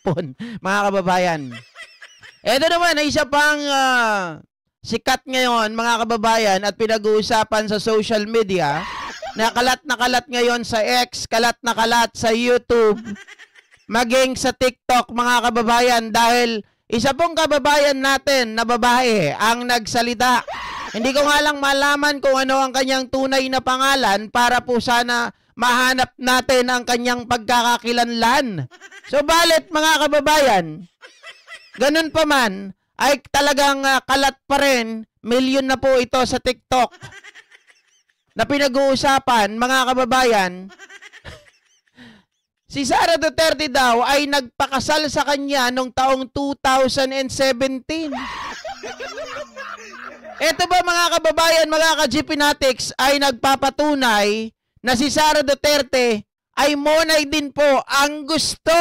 cellphone, mga kababayan. Ito naman, ay isa pang sikat ngayon, mga kababayan, at pinag-uusapan sa social media, na kalat ngayon sa X, kalat sa YouTube, maging sa TikTok, mga kababayan, dahil isa pong kababayan natin na babae ang nagsalita. Hindi ko nga lang malaman kung ano ang kanyang tunay na pangalan para po sana mahanap natin ang kanyang pagkakakilanlan. So, balit mga kababayan, ganun pa man, ay talagang kalat pa rin, milyon na po ito sa TikTok na pinag-uusapan, mga kababayan. Si Sara Duterte daw ay nagpakasal sa kanya noong taong 2017. Ito ba mga kababayan, mga ka-GPnatics, ay nagpapatunay na si Sara Duterte ay monay din po ang gusto?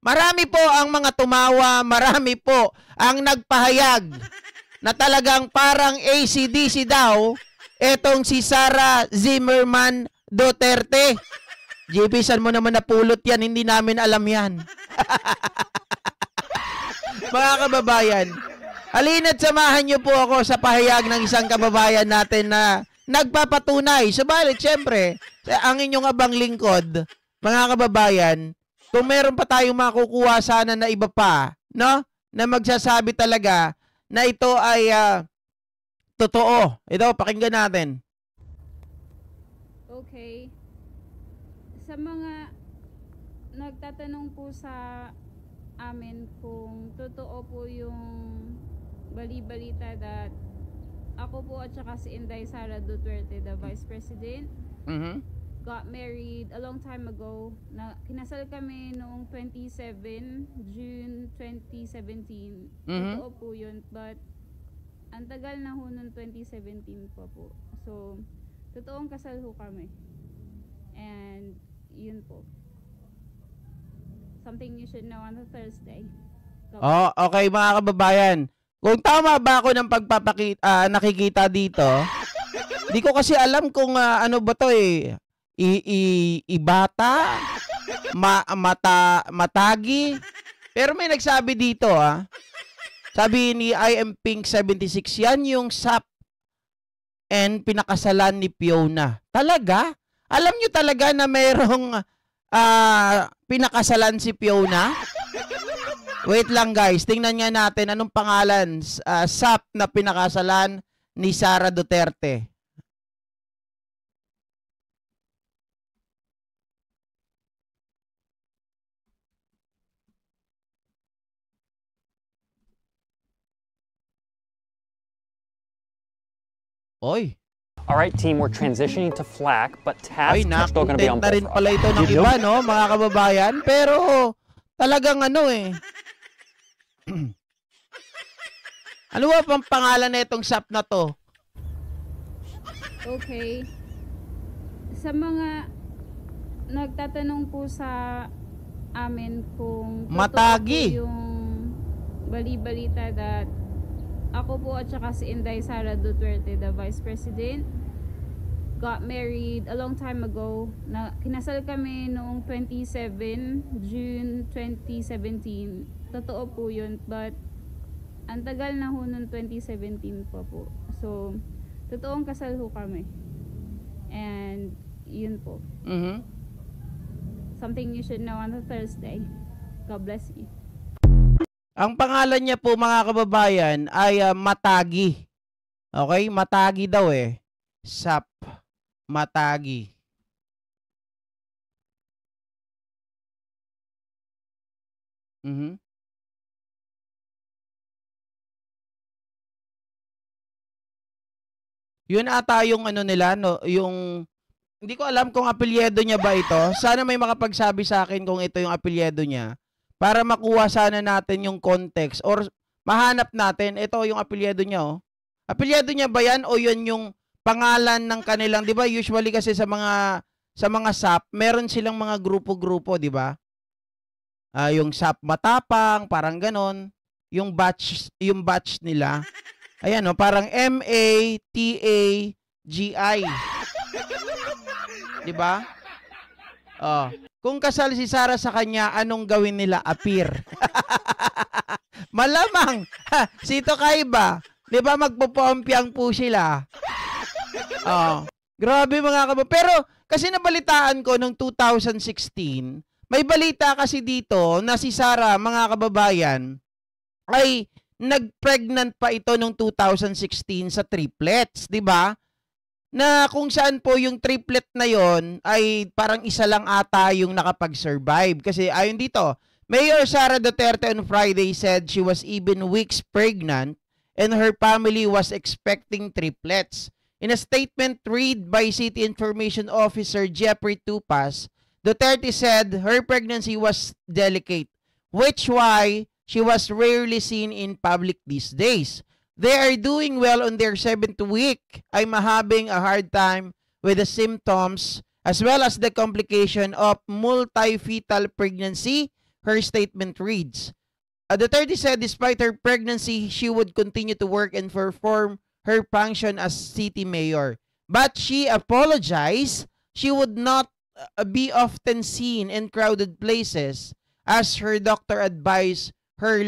Marami po ang mga tumawa, marami po ang nagpahayag na talagang parang AC/DC daw etong si Sara Zimmerman Duterte. JP, saan mo naman napulot yan? Hindi namin alam yan. Mga kababayan, halina't samahan niyo po ako sa pahayag ng isang kababayan natin na nagpapatunay. Subalit, syempre, ang inyong abang lingkod, mga kababayan, kung meron pa tayong makukuha sana na iba pa, no? Na magsasabi talaga na ito ay totoo. Ito, pakinggan natin. Okay. Sa mga nagtatanong po sa amin kung totoo po yung bali-balita that ako po at saka si Inday Sara Duterte, the Vice President, got married a long time ago. Kinasal kami noong 27, June 2017. Totoo po yun, but ang tagal na ho noong 2017 pa po. So, totoong kasal ho kami. And, yun po. Something you should know on a Thursday. Oh, okay mga kababayan. Kung tama ba ako ng nakikita dito, di ko kasi alam kung ano ba to eh. Ibata, matagi. Pero may nagsabi dito Sabi ni I am Pink 76, yan yung SAP and pinakasalan ni Fiona. Talaga? Alam nyo talaga na mayroong pinakasalan si Fiona? Wait lang guys, tingnan nga natin anong pangalan SAP na pinakasalan ni Sara Duterte. Oy. All right, team, we're transitioning to FLAC, but tasks are still going to be on na rin pala ito ng iba, no, mga kababayan. Pero talagang ano eh. Ano ba pang pangalan na itong SAP na to? Okay. Sa mga nagtatanong po sa amin kung matagi yung bali-balita that ako po at saka si Inday Sara Duterte, the Vice President, got married a long time ago. Kinasal kami noong 27, June 2017. Totoo po yun, but ang tagal na ho noong 2017 pa po. So, totoong kasal ho kami. And, yun po. Something you should know on a Thursday. God bless you. Ang pangalan niya po mga kababayan ay Matagi. Okay? Matagi daw eh. SAP. Matagi. Yun ata yung ano nila, no, yung hindi ko alam kung apelyido niya ba ito. Sana may makapagsabi sa akin kung ito yung apelyido niya para makuha sana natin yung context or mahanap natin ito yung apelyido niya, oh. Apelyido niya ba yan o yun yung pangalan ng kanilang, 'di ba? Usually kasi sa mga SAP, meron silang mga grupo-grupo, 'di ba? Yung SAP Matapang, parang ganon. Yung batch nila. Ayan, oh, parang MATAGI. 'Di ba? kung kasal si Sarah sa kanya, anong gawin nila? Appear. Malamang. Sito Kaiba. Di ba magpupompiang po sila? Oh. Grabe mga kababayan. Pero kasi nabalitaan ko noong 2016, may balita kasi dito na si Sarah, mga kababayan, ay nag-pregnant pa ito noong 2016 sa triplets, di ba? Na kung saan po yung triplet na yon ay parang isa lang ata yung nakapag-survive. Kasi ayon dito, Mayor Sara Duterte on Friday said she was even weeks pregnant and her family was expecting triplets. In a statement read by City Information Officer Jeffrey Tupas, Duterte said her pregnancy was delicate, which why she was rarely seen in public these days. They are doing well on their 7th week. I'm having a hard time with the symptoms as well as the complication of multi-fetal pregnancy, her statement reads. Duterte said despite her pregnancy, she would continue to work and perform her function as city mayor. But she apologized she would not be often seen in crowded places as her doctor advised her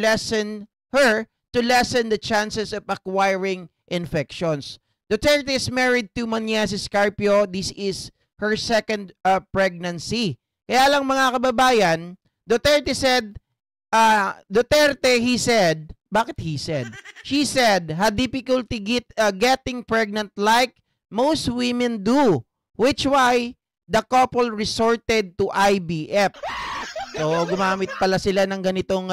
to lessen the chances of acquiring infections. Duterte is married to Manyas Scarpio. This is her second pregnancy. Kaya lang mga kababayan, Duterte said, bakit he said? She said, had difficulty getting pregnant like most women do, which why the couple resorted to IVF. So, gumamit pala sila ng ganitong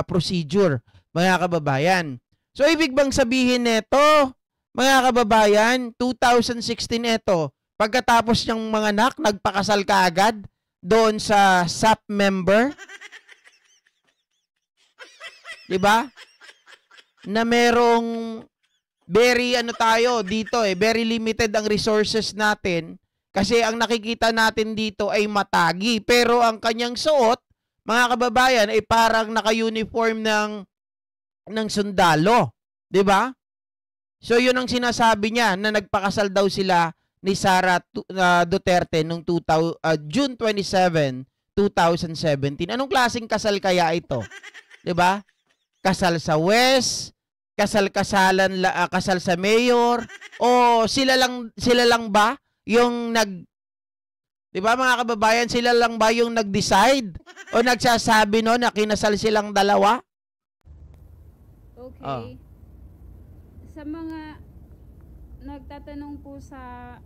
procedure, mga kababayan. So, ibig bang sabihin nito, mga kababayan, 2016 ito, pagkatapos niyang mga anak, nagpakasal ka agad doon sa SAP member? Diba? Na merong very very limited ang resources natin kasi ang nakikita natin dito ay matagi. Pero ang kanyang suot, mga kababayan, ay parang naka-uniform ng sundalo. Diba? So yun ang sinasabi niya na nagpakasal daw sila ni Sara Duterte noong June 27, 2017. Anong klaseng kasal kaya ito? Diba? Kasal sa West, kasal sa mayor, o sila lang ba yung di ba mga kababayan, sila lang ba yung nag-decide o nagsasabi no na kinasal silang dalawa? Okay. Sa mga nagtatanong po sa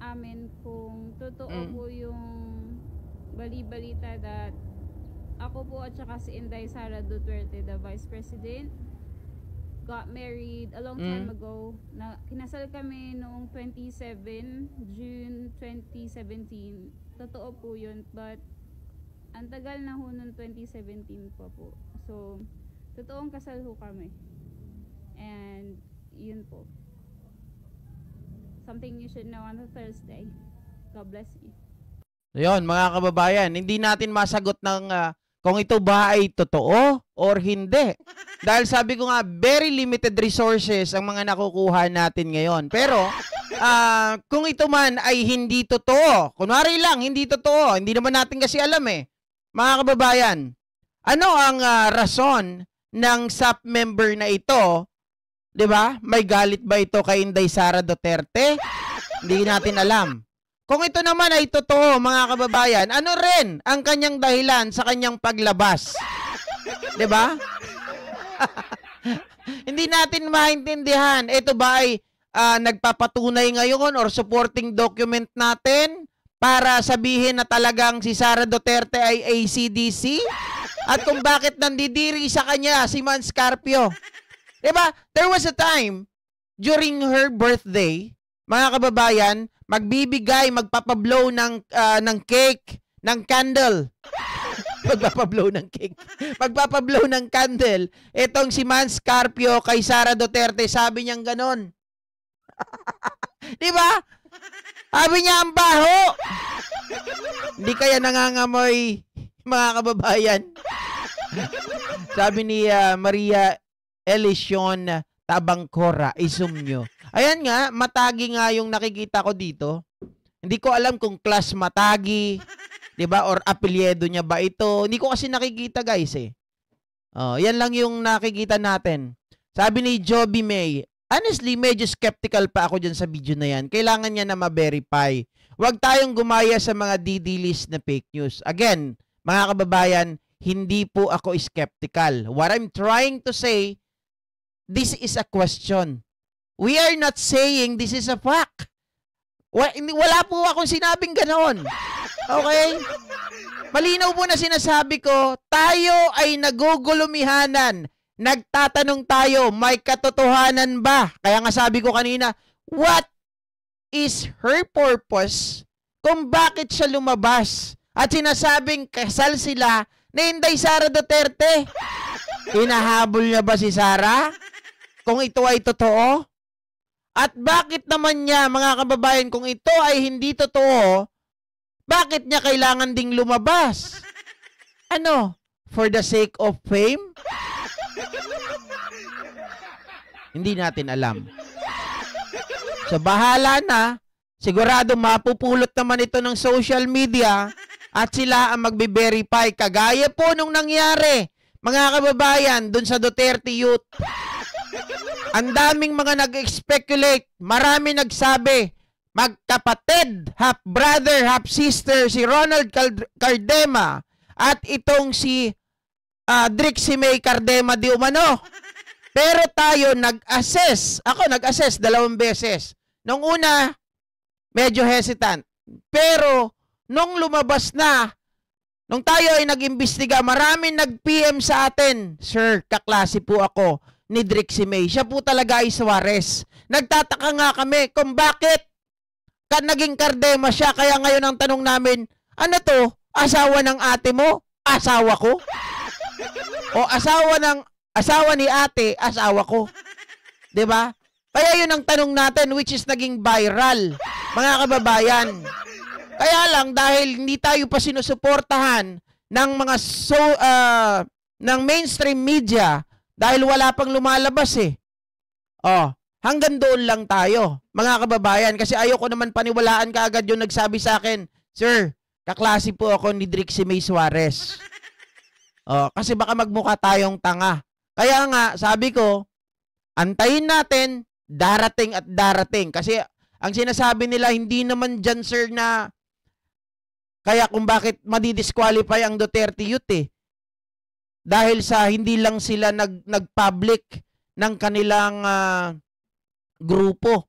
amin kung totoo po yung bali-balita that ako po at saka si Inday Sara Duterte, the Vice President, got married a long time ago. Kinasal kami noong June 2017. Totoo po yun, but ang tagal na ho noong 2017 pa po. So, totoong kasal ho kami. And, yun po. Something you should know on a Thursday. God bless you. Yun, mga kababayan, hindi natin masagot ng kung ito ba ay totoo or hindi. Dahil sabi ko nga, very limited resources ang mga nakukuha natin ngayon. Pero, kung ito man ay hindi totoo, kunwari lang, hindi totoo, hindi naman natin kasi alam Mga kababayan, ano ang rason ng SAP member na ito? 'Di ba? May galit ba ito kay Inday Sara Duterte? Hindi natin alam. Kung ito naman ay totoo, mga kababayan, ano rin ang kanyang dahilan sa kanyang paglabas? 'Di ba? Hindi natin maintindihan. Ito ba ay nagpapatunay ngayon or supporting document natin para sabihin na talagang si Sara Duterte ay ACDC? At kung bakit nandidiri sa kanya si Man Scarpio? 'Di ba? There was a time during her birthday, mga kababayan, magpapablow ng cake, ng candle. Magpapablow ng cake. Magpapablow ng candle. Etong si Man Scarpio kay Sara Duterte, sabi niyang ganon. 'Di ba? Sabi niya ang baho. Hindi kaya nangangamoy, mga kababayan. Sabi ni Maria Elison Tabangcora, isumnyo. Ayan nga, matagi nga yung nakikita ko dito. Hindi ko alam kung class matagi, 'Di ba? Or apelyido niya ba ito? Hindi ko kasi nakikita, guys eh. Yan lang yung nakikita natin. Sabi ni Joby May, honestly, medyo skeptical pa ako dyan sa video na yan. Kailangan niya na ma-verify. Huwag tayong gumaya sa mga DD-list na fake news. Again, mga kababayan, hindi po ako skeptical. What I'm trying to say, this is a question. We are not saying this is a fact. Wala po akong sinabing ganoon. Okay? Malinaw po na sinasabi ko, tayo ay nagugulumihanan. Nagtatanong tayo, may katotohanan ba? Kaya nga sabi ko kanina, what is her purpose kung bakit siya lumabas? At sinasabing kasal sila na Inday Sara Duterte. Hinahabol niya ba si Sara? Kung ito ay totoo? At bakit naman niya, mga kababayan, kung ito ay hindi totoo, bakit niya kailangan ding lumabas? Ano? For the sake of fame? Hindi natin alam. So, bahala na. Sigurado mapupulot naman ito ng social media at sila ang magbe-verify. Kagaya po nung nangyari, mga kababayan, dun sa Duterte Youth. Ang daming mga nag-speculate. Marami nagsabi, magkapatid, half-brother, half-sister, si Ronald Cardema at itong si Drixie May Cardema di umano. Pero tayo nag-assess. Ako nag-assess 2 beses. Nung una, medyo hesitant. Pero, nung lumabas na, nung tayo ay nag-imbestiga, maraming nag-PM sa atin. Sir, kaklase po ako ni Drixie May. Siya po talaga ay Suarez. Nagtataka nga kami kung bakit naging Cardema siya. Kaya ngayon ang tanong namin, ano to? Asawa ng ate mo? Asawa ko? O asawa ni ate, asawa ko. 'Di ba? Kaya 'yun ang tanong natin, which is naging viral, mga kababayan. Kaya lang dahil hindi tayo pa sinusuportahan ng mga ng mainstream media dahil wala pang lumalabas eh. Hanggang doon lang tayo, mga kababayan, kasi ayoko naman paniwalaan kaagad yung nagsabi sa akin, "Sir, kaklase po ako ni Drixie May Suarez." Kasi baka magmukha tayong tanga. Kaya nga, sabi ko, antayin natin, darating at darating. Kasi ang sinasabi nila, hindi naman dyan, sir, na kaya kung bakit madidisqualify ang Duterte Youth eh. Dahil sa hindi lang sila nag-public ng kanilang grupo.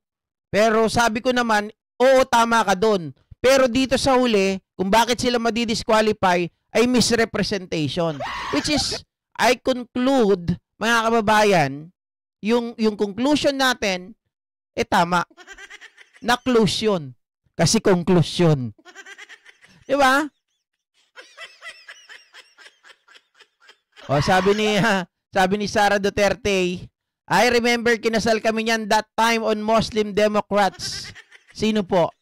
Pero sabi ko naman, oo, tama ka doon. Pero dito sa huli, kung bakit sila madidisqualify, ay misrepresentation. Which is, I conclude, mga kababayan, yung conclusion natin, tama. Na-close kasi conclusion. Di ba? Sabi ni Sara Duterte, I remember kinasal kami niyan that time on Muslim Democrats. Sino po?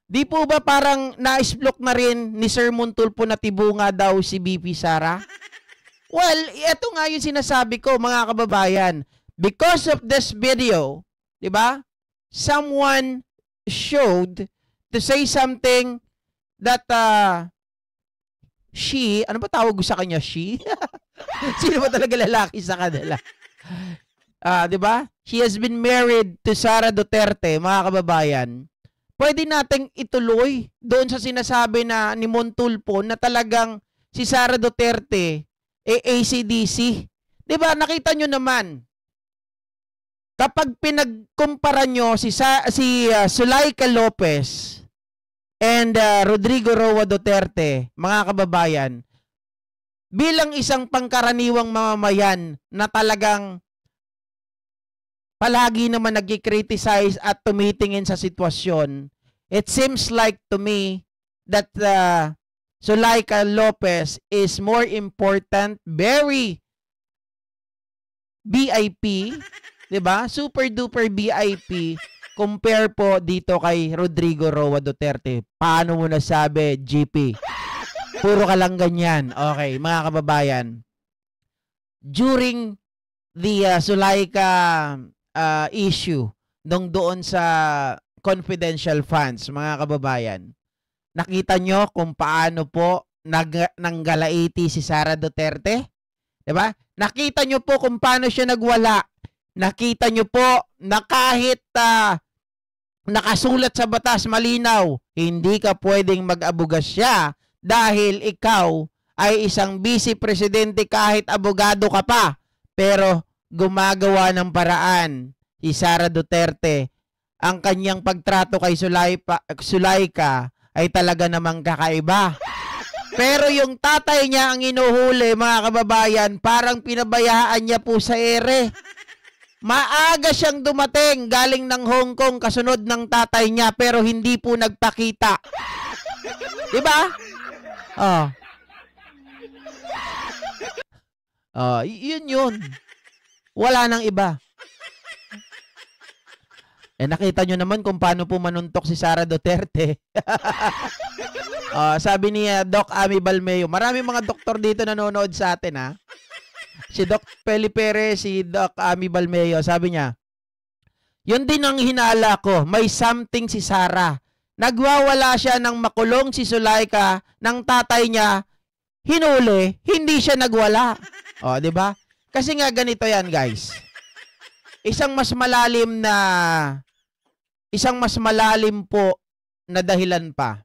Di po ba parang na-isblok na rin ni Sir Montulfo na tibunga daw si BP Sara? Well, ito nga yung sinasabi ko, mga kababayan. Because of this video, di ba? Someone showed to say something that she, ano ba tawag sa kanya, she? Sino ba talaga lalaki sa kanila? Di ba? She has been married to Sara Duterte, mga kababayan. Pwede nating ituloy doon sa sinasabi na ni Montulfo na talagang si Sara Duterte AC/DC. 'Di ba? Nakita nyo naman. Kapag pinagkumpara nyo si Zuleika Lopez and Rodrigo Roa Duterte, mga kababayan, bilang isang pangkaraniwang mamamayan na talagang palagi naman nag-criticize at tumitingin sa sitwasyon, it seems like to me that Zuleika Lopez is more important, very VIP, 'di ba? Super duper VIP compare po dito kay Rodrigo Roa Duterte. Paano mo nasabi, GP? Puro ka lang ganyan. Okay, mga kababayan. During the Zuleika issue doon sa confidential funds, mga kababayan, Nakita nyo kung paano po nanggalaiti si Sara Duterte? 'Di ba? Nakita nyo po kung paano siya nagwala. Nakita nyo po na kahit nakasulat sa batas malinaw, hindi ka pwedeng mag-abogasya dahil ikaw ay isang vice presidente kahit abogado ka pa. Pero gumagawa ng paraan si Sara Duterte. Ang kanyang pagtrato kay Zulaika ay talaga namang kakaiba. Pero yung tatay niya ang inuhuli, mga kababayan, parang pinabayaan niya po sa ere. Maaga siyang dumating galing ng Hong Kong kasunod ng tatay niya pero hindi po nagpakita. Diba? Yun. Wala nang iba. Nakita nyo naman kung paano po manuntok si Sara Duterte. Sabi ni Doc Ami Balmeo, marami mga doktor dito nanonood sa atin, ha? Si Doc Peli Perez, si Doc Ami Balmeo, sabi niya, yun din ang hinala ko, may something si Sara. Nagwawala siya ng makulong si Zulaika ng tatay niya, hinuli, hindi siya nagwala. Di ba? Kasi nga ganito yan, guys. Isang mas malalim po na dahilan pa.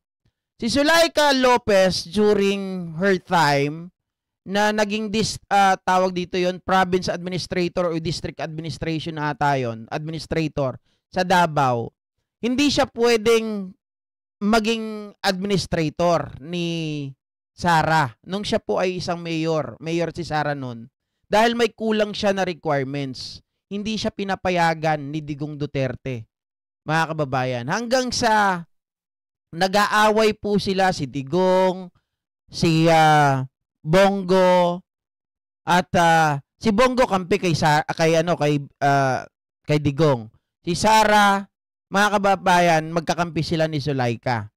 Si Zulaika Lopez during her time na naging tawag dito yon, province administrator o district administration ata yon, administrator sa Davao, hindi siya pwedeng maging administrator ni Sara nung siya po ay isang mayor si Sara noon, dahil may kulang siya na requirements. Hindi siya pinapayagan ni Digong Duterte, mga kababayan, hanggang sa nag-aaway po sila, si Digong, si Bongo, at si Bongo kampi kay Digong. Si Sara, mga kababayan, magkakampi sila ni Zulaika.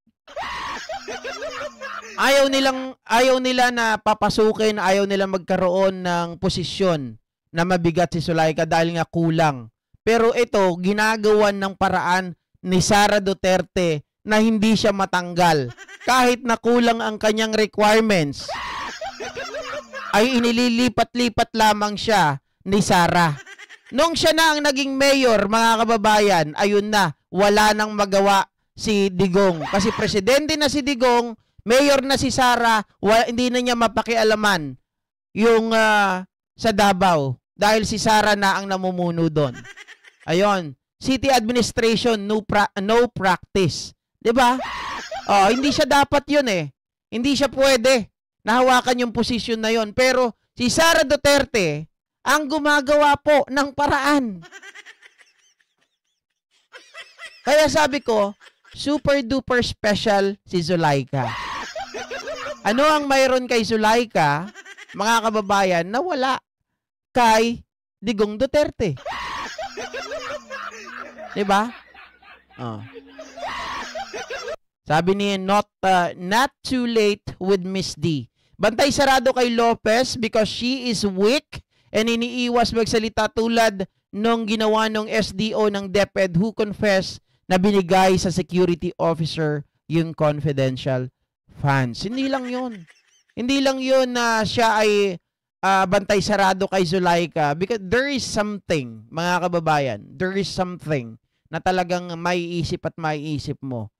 Ayaw nila na papasukin, ayaw nila magkaroon ng posisyon na mabigat si Zulaika dahil nga kulang. Pero ito, ginagawan ng paraan ni Sara Duterte na hindi siya matanggal. Kahit na kulang ang kanyang requirements, ay inililipat-lipat lamang siya ni Sara. Nung siya na ang naging mayor, mga kababayan, ayun na, wala nang magawa si Digong. Kasi presidente na si Digong, mayor na si Sara, hindi na niya mapakialaman yung sa Davao. Dahil si Sara na ang namumuno doon. Ayun, city administration, no practice. 'Di ba? Hindi siya dapat 'yun eh. Hindi siya pwede nahawakan yung posisyon na 'yon. Pero si Sara Duterte ang gumagawa po ng paraan. Kaya sabi ko, super duper special si Zulaika. Ano ang mayroon kay Zulaika, mga kababayan, na wala kay Digong Duterte? 'Di ba? Sabi niya, not too late with Miss D. Bantay sarado kay Lopez because she is weak and iniiwas magsalita tulad nung ginawa nung SDO ng DepEd who confessed na binigay sa security officer yung confidential funds. Hindi lang yun na siya ay bantay sarado kay Zulaika, because there is something, mga kababayan, there is something na talagang maiisip at maiisip mo.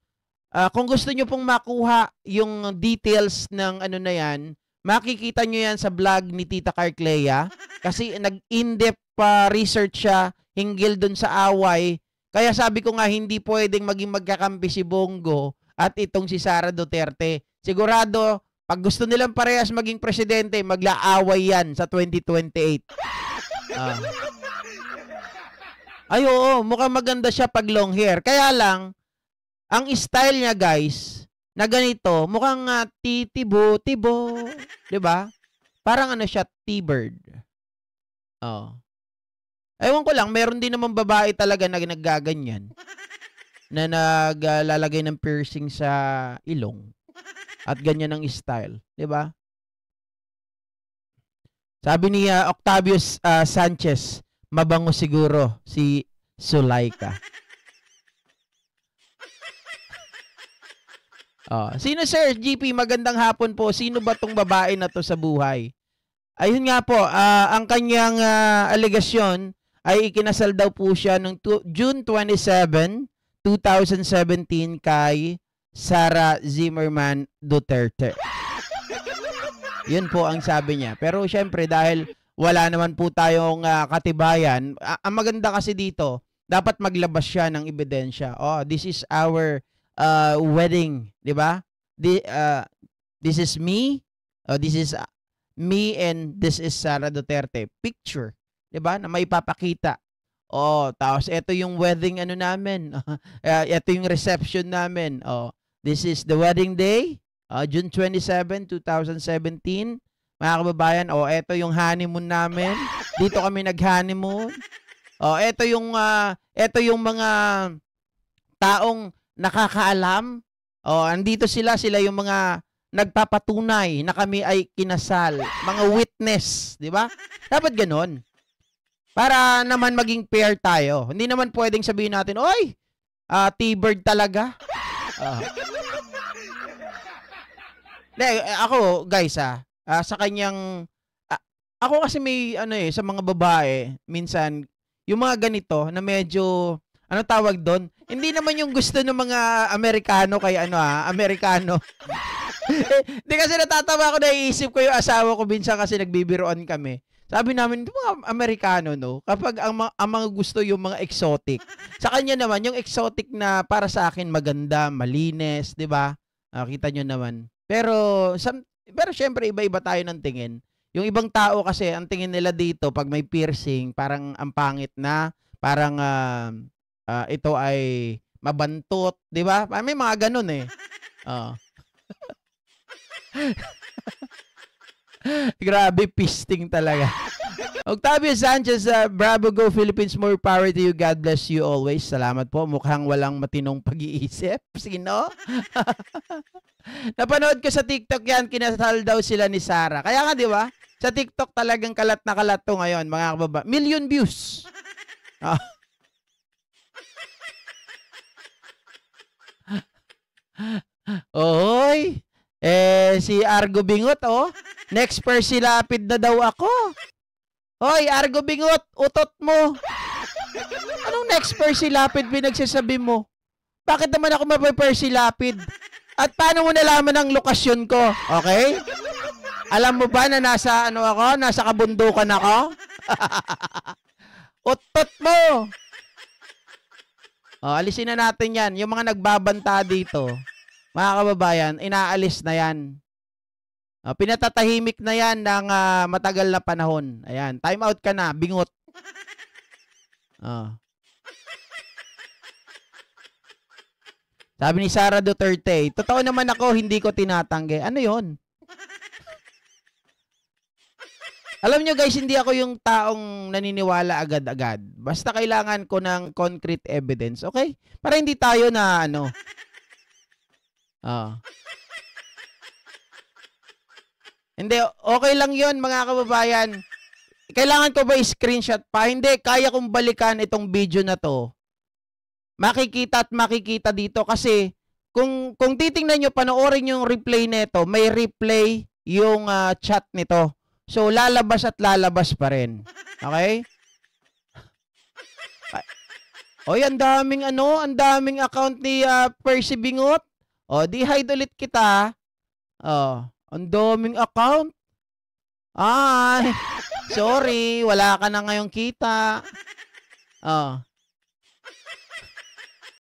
Kung gusto nyo pong makuha yung details ng ano na yan, makikita nyo yan sa vlog ni Tita Carclea, kasi nag-in-depth research siya hinggil dun sa away. Kaya sabi ko nga, hindi pwedeng maging magkakampi si Bongo at itong si Sara Duterte. Sigurado, pag gusto nilang parehas maging presidente, maglaaway yan sa 2028. Oo, mukhang maganda siya pag long hair. Kaya lang, ang style niya, guys, na ganito, mukhang titibo-tibo. 'Di ba? Parang ano siya, T-bird. Ewan ko lang, meron din naman babae talaga na naggaganyan, na naglalagay ng piercing sa ilong. At ganyan ang style. 'Di ba? Sabi ni Octavius Sanchez, mabango siguro si Zulaika. Sino Sir GP? Magandang hapon po. Sino ba tong babae na to sa buhay? Ayun nga po, ang kanyang alegasyon ay ikinasal daw po siya noong June 27, 2017 kay Sara Zimmerman Duterte. Yun po ang sabi niya. Pero syempre dahil wala naman po tayong katibayan, ang maganda kasi dito, dapat maglabas siya ng ebidensya. This is our wedding, di ba? This is me. This is me and this is Sara Duterte. Picture, di ba? Na maipapakita. Tapos ito yung wedding namin. Ito yung reception namin. This is the wedding day. June 27, 2017. Mga kababayan, ito yung honeymoon namin. Dito kami nag-honeymoon. Ito yung mga taong nakakaalam. Andito sila yung mga nagpapatunay na kami ay kinasal. Mga witness, di ba? Dapat ganoon. Para naman maging fair tayo. Hindi naman pwedeng sabihin natin, oy, T-Bird talaga. Ako, guys, sa kanyang, ako kasi may, sa mga babae, minsan, yung mga ganito, na medyo, tawag doon? Hindi naman yung gusto ng mga Amerikano, kay Amerikano. Hindi kasi natatawa ko, naiisip ko yung asawa ko, minsan kasi nagbibiroan kami. Sabi namin, yung mga Amerikano, no? Kapag ang mga gusto yung mga exotic. Sa kanya naman, yung exotic na para sa akin maganda, malinis, di ba? Kita nyo naman. Pero syempre iba-iba tayo ng tingin. Yung ibang tao kasi ang tingin nila dito pag may piercing, parang ang pangit na, parang ito ay mabantot, 'di ba? May mga ganun eh. Grabe pisting talaga. Octavio Sanchez, Bravo Go Philippines, more power to you. God bless you always. Salamat po. Mukhang walang matinong pag-iisip. Sino? Napanood ko sa TikTok yan, kinasal daw sila ni Sara. Kaya nga, di ba? Sa TikTok talagang kalat na kalat to ngayon, mga kababa. Million views. Oy. Si Argo Bingot, next Percy Lapid na daw ako. Hoy, Argo Bingot, utot mo. Anong next Percy Lapid pinagsasabi mo? Bakit naman ako mape-Percy Lapid? At paano mo nalaman ang lokasyon ko? Okay? Alam mo ba na nasa nasa kabundukan ako? Utot mo. Alisin na natin yan. Yung mga nagbabanta dito, mga kababayan, inaalis na yan. Pinatatahimik na yan ng matagal na panahon. Ayan, time out ka na, bingot. Sabi ni Sara Duterte, totoo naman ako, hindi ko tinatanggi. Ano yon? Alam nyo guys, hindi ako yung taong naniniwala agad-agad. Basta kailangan ko ng concrete evidence, okay? Para hindi tayo na Hindi, okay lang yon mga kababayan. Kailangan ko ba i-screenshot pa? Hindi, kaya kong balikan itong video na to. Makikita at makikita dito kasi kung titingnan nyo, panoorin yung replay nito, may replay yung chat nito. So, lalabas at lalabas pa rin. Okay? Oy, ang daming account ni Percy Bingot. Di hide ulit kita. Ang daming account. Ay, sorry, wala ka na ngayong kita.